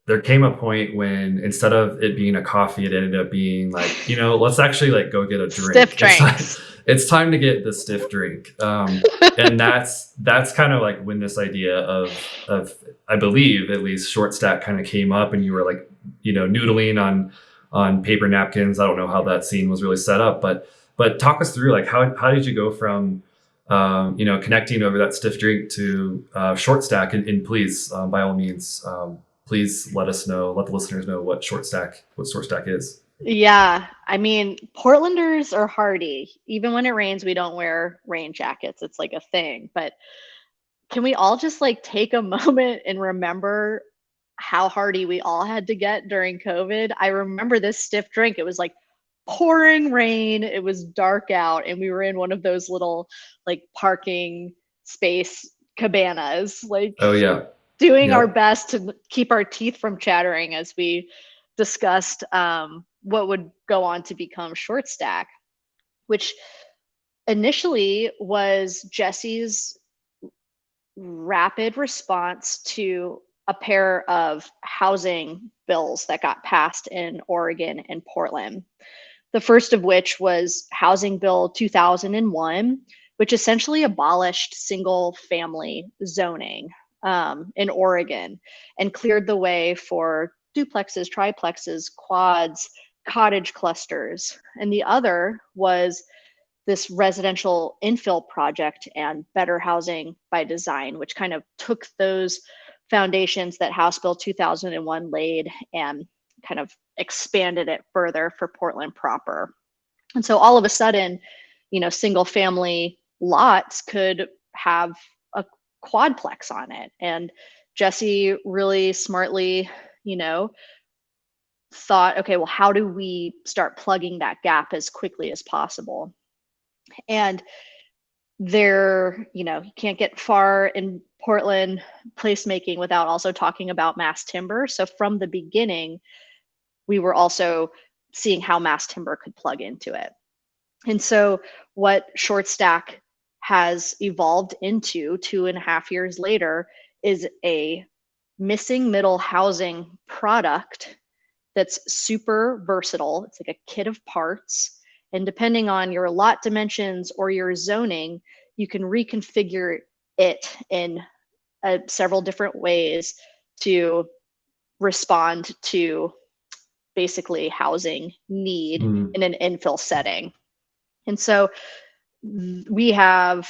there came a point when instead of it being a coffee, it ended up being like, let's actually like go get a drink. Stiff drinks. It's time to get the stiff drink. And that's kind of like when this idea of I believe at least short stack kind of came up, and you were like, noodling on paper napkins. I don't know how that scene was really set up, but talk us through like how did you go from connecting over that stiff drink to short stack, and please by all means please let the listeners know what short stack is. Yeah, I mean, Portlanders are hardy. Even when it rains, we don't wear rain jackets. It's like a thing. But can we all just like take a moment and remember how hardy we all had to get during COVID? I remember this stiff drink. It was like pouring rain. It was dark out, and we were in one of those little like parking space cabanas, like Oh yeah. doing our Yep. best to keep our teeth from chattering as we discussed what would go on to become short stack, which initially was Jessy's rapid response to a pair of housing bills that got passed in Oregon and Portland. The first of which was Housing Bill 2001, which essentially abolished single family zoning in Oregon and cleared the way for duplexes, triplexes, quads, cottage clusters. And the other was this residential infill project and better housing by design, which kind of took those foundations that House Bill 2001 laid and kind of expanded it further for Portland proper. And so all of a sudden, single family lots could have a quadplex on it. And Jessy really smartly, thought, okay, well, how do we start plugging that gap as quickly as possible? And you can't get far in Portland placemaking without also talking about mass timber. So from the beginning, we were also seeing how mass timber could plug into it. And so what short stack has evolved into 2.5 years later is a missing middle housing product that's super versatile. It's like a kit of parts. And depending on your lot dimensions or your zoning, you can reconfigure it in several different ways to respond to basically housing need in an infill setting. And so we have,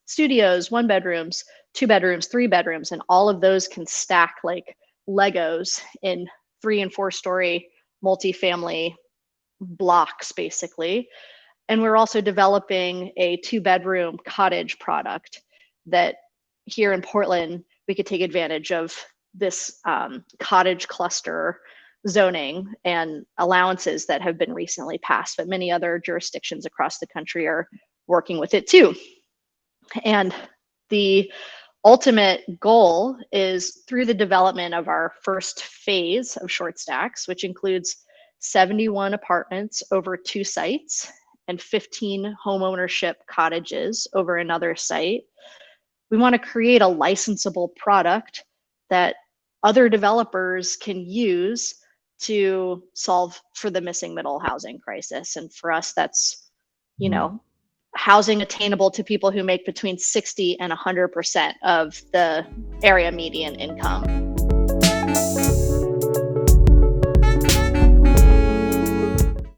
studios, 1 bedrooms, 2 bedrooms, 3 bedrooms, and all of those can stack like Legos in 3 and 4 story multifamily blocks, basically. And we're also developing a 2-bedroom cottage product that here in Portland, we could take advantage of this cottage cluster zoning and allowances that have been recently passed, but many other jurisdictions across the country are working with it too. And the ultimate goal is through the development of our first phase of short stacks, which includes 71 apartments over 2 sites and 15 homeownership cottages over another site. We want to create a licensable product that other developers can use to solve for the missing middle housing crisis. And for us, that's, housing attainable to people who make between 60 and 100% of the area median income.